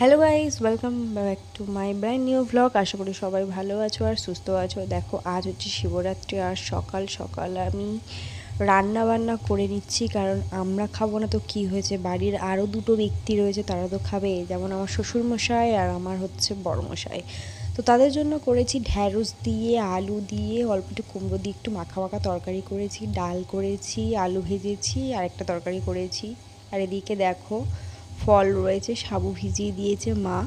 Hello guys, welcome back to my brand new vlog. আশা করি সবাই ভালো আছো আর সুস্থ আছো। দেখো, আজ হচ্ছে শিবরাত্রি আর সকাল সকাল আমি রান্না বান্না করে নিচ্ছি, কারণ আমরা খাবো না তো কি হয়েছে, বাড়ির আরও দুটো ব্যক্তি রয়েছে, তারা তো খাবে, যেমন আমার শ্বশুরমশাই আর আমার হচ্ছে বড়মশাই। তো তাদের জন্য করেছি ঢ্যাঁড়স দিয়ে, আলু দিয়ে, অল্প একটু কুমড়ো দিয়ে একটু মাখা মাখা তরকারি করেছি, ডাল করেছি, আলু ভেজেছি আর একটা তরকারি করেছি। আর এদিকে দেখো ফল রয়েছে, সাবু ভিজিয়ে দিয়েছে মা।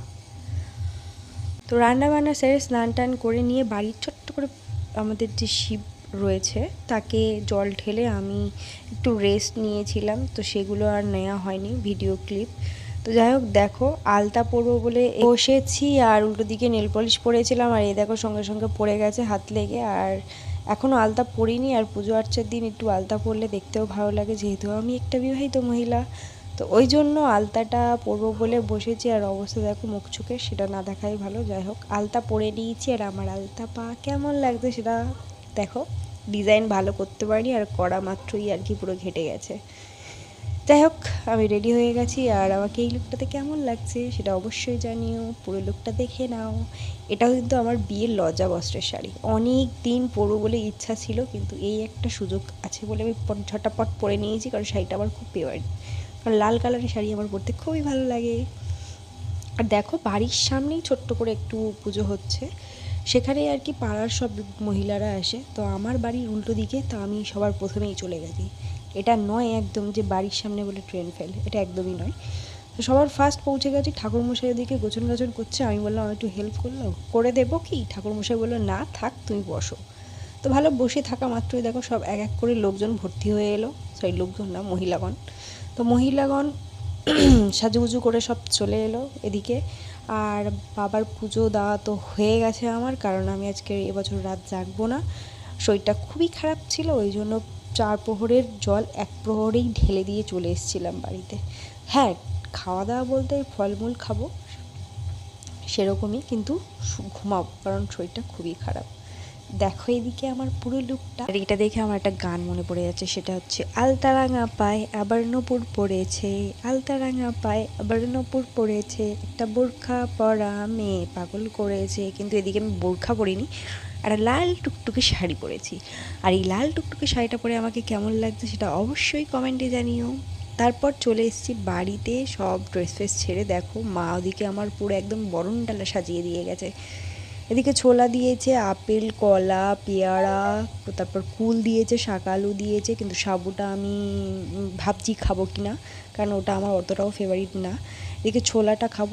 তো রান্না বান্না সেরে স্নান টান করে নিয়ে বাড়ির ছোট্ট করে আমাদের যে শিব রয়েছে তাকে জল ঢেলে আমি একটু রেস্ট নিয়েছিলাম, তো সেগুলো আর নেওয়া হয়নি ভিডিও ক্লিপ। তো যাই হোক, দেখো আলতা পরবো বলে বসেছি আর উল্টো দিকে নেল পলিশ পরেছিলাম, আর এই দেখো সঙ্গে সঙ্গে পড়ে গেছে হাত লেগে। আর এখনও আলতা পরিনি, আর পুজো আর্চার দিন একটু আলতা পরলে দেখতেও ভালো লাগে, যেহেতু আমি একটা বিবাহিত মহিলা। তো ওই জন্য আলতাটা পরবো বলে বসেছি, আর অবস্থা দেখো মুখ চোখে, সেটা না দেখাই ভালো। যাই হোক, আলতা পরে নিয়েছি, আর আমার আলতা পা কেমন লাগছে সেটা দেখো। ডিজাইন ভালো করতে পারিনি, আর করা মাত্রই আর কি পুরো ঘেটে গেছে। যাই হোক, আমি রেডি হয়ে গেছি, আর আমাকে এই লুকটাতে কেমন লাগছে সেটা অবশ্যই জানিও, পুরো লুকটা দেখে নাও। এটাও কিন্তু আমার বিয়ের লজ্জা বস্ত্রের শাড়ি, অনেক দিন পরবো বলে ইচ্ছা ছিল, কিন্তু এই একটা সুযোগ আছে বলে আমি ঝটাপট পরে নিয়েছি, কারণ শাড়িটা আমার খুব ফেভারিট। কারণ লাল কালারের শাড়ি আমার পরতে খুবই ভালো লাগে। আর দেখো, বাড়ির সামনেই ছোট্ট করে একটু পুজো হচ্ছে, সেখানে আর কি পাড়ার সব মহিলারা আসে। তো আমার বাড়ির উল্টো দিকে, তো আমি সবার প্রথমেই চলে গেছি। এটা নয় একদম যে বাড়ির সামনে বলে ট্রেন ফেল, এটা একদমই নয়। তো সবার ফার্স্ট পৌঁছে গেছি, ঠাকুরমশাই ওদিকে গোছন গাছন করছে, আমি বললাম আমি একটু হেল্প করলো করে দেবো কি, ঠাকুরমশাই বললো না থাক তুমি বসো। তো ভালো, বসে থাকা মাত্রই দেখো সব এক এক করে লোকজন ভর্তি হয়ে এলো, সরি লোকজন না, মহিলাগণ। তো মহিলাগণ সাজুগুজু করে সব চলে এলো এদিকে। আর বাবার পুজো দেওয়া তো হয়ে গেছে আমার, কারণ আমি আজকে এবছর রাত জাগবো না, শরীরটা খুবই খারাপ ছিল, ওই জন্য 4 প্রহরের জল 1 প্রহরেই ঢেলে দিয়ে চলে এসেছিলাম বাড়িতে। হ্যাঁ, খাওয়া দাওয়া বলতে ফলমূল খাবো সেরকমই, কিন্তু ঘুমাবো, কারণ শরীরটা খুবই খারাপ। দেখো এদিকে আমার পুরো লুকটা, আর এটা দেখে আমার একটা গান মনে পড়ে যাচ্ছে, সেটা হচ্ছে আলতা রাঙা পায় আবার নূপুর পড়েছে, আলতা রাঙা পায় আবার নূপুর পড়েছে, একটা বোরখা পরা মেয়ে পাগল করেছে। কিন্তু এদিকে আমি বোরখা পরিনি, আর লাল টুকটুকে শাড়ি পরেছি। আর এই লাল টুকটুকে শাড়িটা পরে আমাকে কেমন লাগছে সেটা অবশ্যই কমেন্টে জানিও। তারপর চলে এসেছি বাড়িতে, সব ড্রেস ফ্রেস ছেড়ে। দেখো মা ওদিকে আমার পুরো একদম বরণ ডালা সাজিয়ে দিয়ে গেছে। এদিকে ছোলা দিয়েছে, আপেল, কলা, পেয়ারা, তারপর কুল দিয়েছে, শাক আলু দিয়েছে, কিন্তু সাবুটা আমি ভাবছি খাবো কি না, কারণ ওটা আমার অতটাও ফেভারিট না। এদিকে ছোলাটা খাবো।